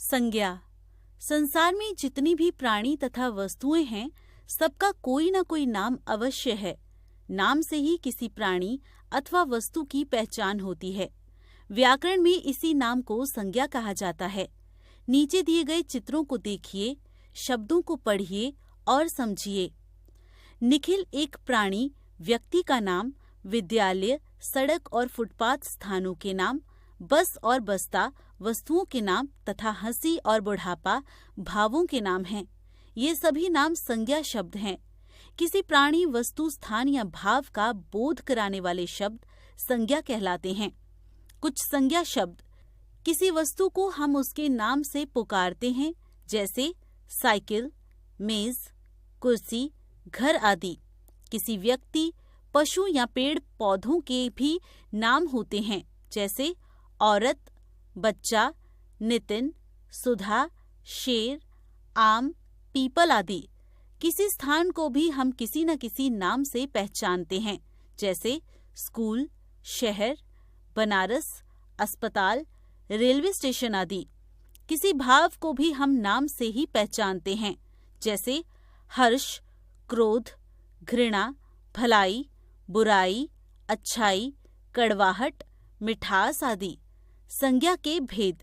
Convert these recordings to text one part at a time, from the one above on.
संज्ञा। संसार में जितनी भी प्राणी तथा वस्तुएं हैं, सबका कोई न कोई नाम अवश्य है। नाम से ही किसी प्राणी अथवा वस्तु की पहचान होती है। व्याकरण में इसी नाम को संज्ञा कहा जाता है। नीचे दिए गए चित्रों को देखिए, शब्दों को पढ़िए और समझिए। निखिल एक प्राणी, व्यक्ति का नाम, विद्यालय, सड़क और फुटपाथ स्थानों के नाम, बस और बस्ता वस्तुओं के नाम तथा हंसी और बुढ़ापा भावों के नाम हैं। ये सभी नाम संज्ञा शब्द हैं। किसी प्राणी, वस्तु, स्थान या भाव का बोध कराने वाले शब्द संज्ञा कहलाते हैं। कुछ संज्ञा शब्द। किसी वस्तु को हम उसके नाम से पुकारते हैं, जैसे साइकिल, मेज, कुर्सी, घर आदि। किसी व्यक्ति, पशु या पेड़ पौधों के भी नाम होते हैं, जैसे औरत, बच्चा, नितिन, सुधा, शेर, आम, पीपल आदि। किसी स्थान को भी हम किसी न किसी नाम से पहचानते हैं, जैसे स्कूल, शहर, बनारस, अस्पताल, रेलवे स्टेशन आदि। किसी भाव को भी हम नाम से ही पहचानते हैं, जैसे हर्ष, क्रोध, घृणा, भलाई, बुराई, अच्छाई, कड़वाहट, मिठास आदि। संज्ञा के भेद।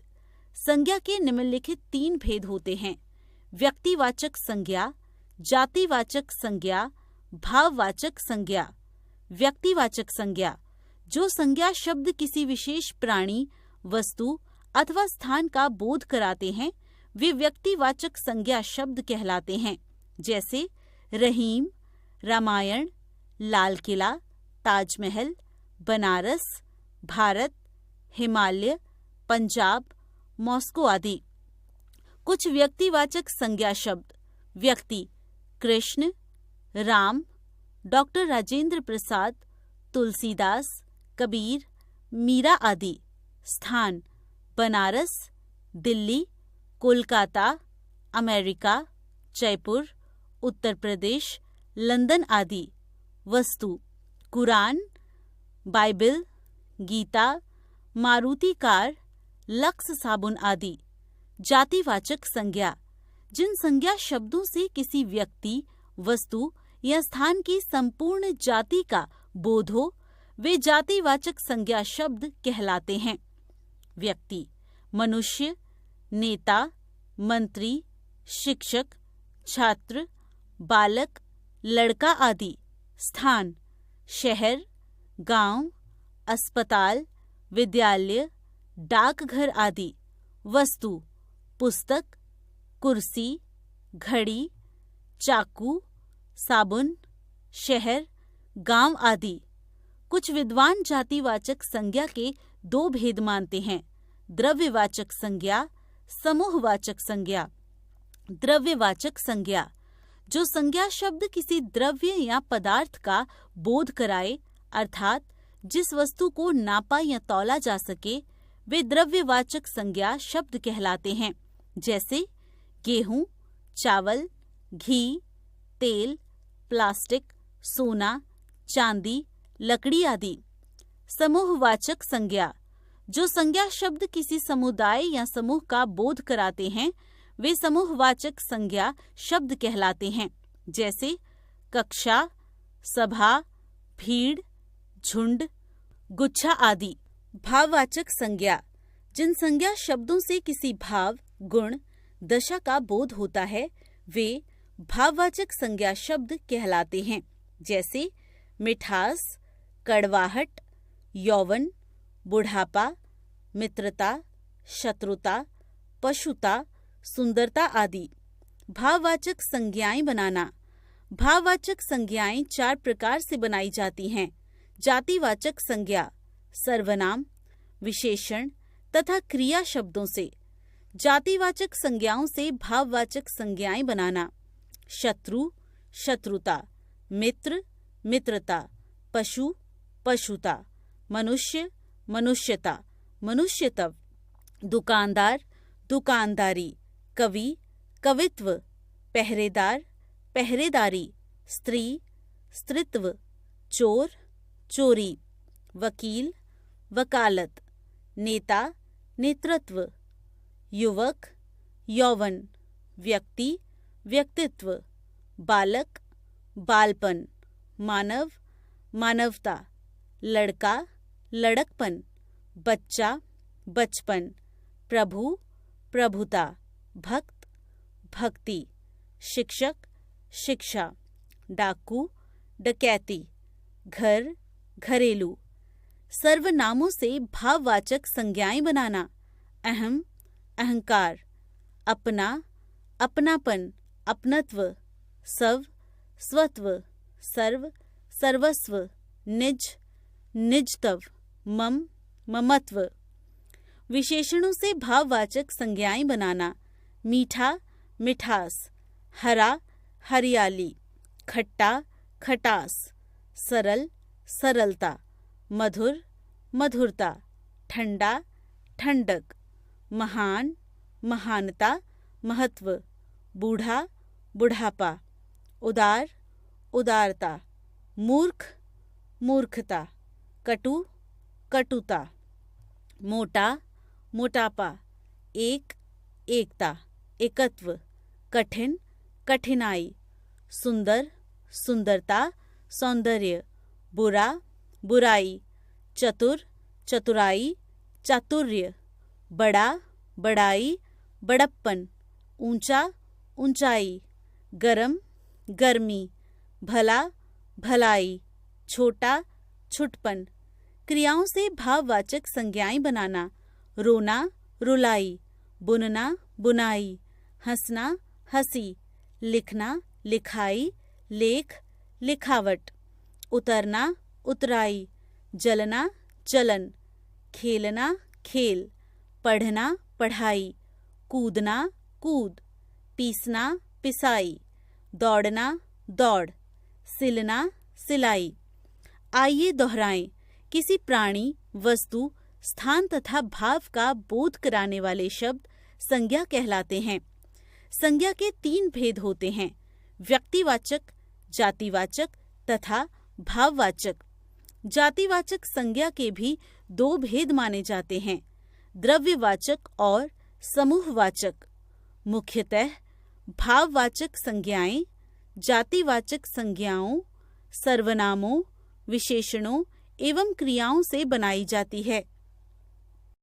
संज्ञा के निम्नलिखित 3 भेद होते हैं: व्यक्तिवाचक संज्ञा, जातिवाचक संज्ञा, भाववाचक संज्ञा। व्यक्तिवाचक संज्ञा। जो संज्ञा शब्द किसी विशेष प्राणी, वस्तु अथवा स्थान का बोध कराते हैं, वे व्यक्तिवाचक संज्ञा शब्द कहलाते हैं, जैसे रहीम, रामायण, लाल किला, ताजमहल, बनारस, भारत, हिमालय, पंजाब, मॉस्को आदि। कुछ व्यक्तिवाचक संज्ञा शब्द। व्यक्ति: कृष्ण, राम, डॉक्टर राजेंद्र प्रसाद, तुलसीदास, कबीर, मीरा आदि। स्थान: बनारस, दिल्ली, कोलकाता, अमेरिका, जयपुर, उत्तर प्रदेश, लंदन आदि। वस्तु: Quran, Bible, Gita, Maruti car, Lux साबुन आदि। जातिवाचक संज्ञा। जिन संज्ञा शब्दों से किसी व्यक्ति, वस्तु या स्थान की संपूर्ण जाति का बोध हो, वे जातिवाचक संज्ञा शब्द कहलाते हैं। व्यक्ति: मनुष्य, नेता, मंत्री, शिक्षक, छात्र, बालक, लड़का आदि। स्थान: शहर, गांव, अस्पताल, विद्यालय, डाकघर आदि। वस्तु: पुस्तक, कुर्सी, घड़ी, चाकू, साबुन, शहर, गांव आदि। कुछ विद्वान जातिवाचक संज्ञा के 2 भेद मानते हैं: द्रव्यवाचक संज्ञा, समूहवाचक संज्ञा। द्रव्यवाचक संज्ञा। जो संज्ञा शब्द किसी द्रव्य या पदार्थ का बोध कराए, अर्थात जिस वस्तु को नापा या तौला जा सके, वे द्रव्यवाचक संज्ञा शब्द कहलाते हैं, जैसे गेहूं, चावल, घी, तेल, प्लास्टिक, सोना, चांदी, लकड़ी आदि। समूहवाचक संज्ञा। जो संज्ञा शब्द किसी समुदाय या समूह का बोध कराते हैं, वे समूहवाचक संज्ञा शब्द कहलाते हैं, जैसे कक्षा, सभा, भीड़, झुंड, गुच्छा आदि। भाववाचक संज्ञा। जिन संज्ञा शब्दों से किसी भाव, गुण, दशा का बोध होता है, वे भाववाचक संज्ञा शब्द कहलाते हैं, जैसे मिठास, कड़वाहट, यौवन, बुढ़ापा, मित्रता, शत्रुता, पशुता, सुंदरता आदि। भाववाचक संज्ञाएं बनाना। भाववाचक संज्ञाएं 4 प्रकार से बनाई जाती हैं: जातिवाचक संज्ञा, सर्वनाम, विशेषण तथा क्रिया शब्दों से। जातिवाचक संज्ञाओं से भाववाचक संज्ञाएं बनाना: शत्रु, शत्रुता, मित्र, मित्रता, पशु, पशुता, मनुष्य, मनुष्यता, मनुष्यत्व, दुकानदार, दुकानदारी, कवि, कवित्व, पहरेदार, पहरेदारी, स्त्री, स्त्रीत्व, चोर, चोरी, वकील, वकालत, नेता, नेतृत्व, युवक, यौवन, व्यक्ति, व्यक्तित्व, बालक, बालपन, मानव, मानवता, लड़का, लड़कपन, बच्चा, बचपन, प्रभु, प्रभुता, भक्त, भक्ति, शिक्षक, शिक्षा, डाकू, डकैती, घर, घरेलू। सर्वनामों से भाववाचक संज्ञाएं बनाना। अहम, अहंकार, अपना, अपनापन, अपनत्व, स्व, स्वत्व, सर्व, सर्वस्व, निज, निजत्व, मम, ममत्व। विशेषणों से भाववाचक संज्ञाएं बनाना। मीठा, मिठास, हरा, हरियाली, खट्टा, खटास, सरल, सरलता, मधुर, मधुरता, ठंडा, ठंडक, महान, महानता, महत्व, बूढ़ा, बुढ़ापा, उदार, उदारता, मूर्ख, मूर्खता, कटु, कटुता, मोटा, मोटापा, एक, एकता, एकत्व, कठिन, कठिनाई, सुंदर, सुंदरता, सौंदर्य, बुरा, बुराई, चतुर, चतुराई, चातुर्य, बड़ा, बड़ाई, बड़प्पन, ऊंचा, ऊंचाई, गरम, गर्मी, भला, भलाई, छोटा, छुटपन। क्रियाओं से भाववाचक संज्ञाएं बनाना। रोना, रुलाई, बुनना, बुनाई, हंसना, हंसी, लिखना, लिखाई, लेख, लिखावट, उतरना, उतराई, जलना, जलन, खेलना, खेल, पढ़ना, पढ़ाई, कूदना, कूद, पीसना, पिसाई, दौड़ना, दौड़, सिलना, सिलाई। आइए दोहराएं। किसी प्राणी, वस्तु, स्थान तथा भाव का बोध कराने वाले शब्द संज्ञा कहलाते हैं। संज्ञा के 3 भेद होते हैं: व्यक्तिवाचक, जातिवाचक तथा भाववाचक। जातिवाचक संज्ञा के भी 2 भेद माने जाते हैं: द्रव्यवाचक और समूहवाचक। मुख्यतः भाववाचक संज्ञाएं जातिवाचक संज्ञाओं, सर्वनामों, विशेषणों एवं क्रियाओं से बनाई जाती है।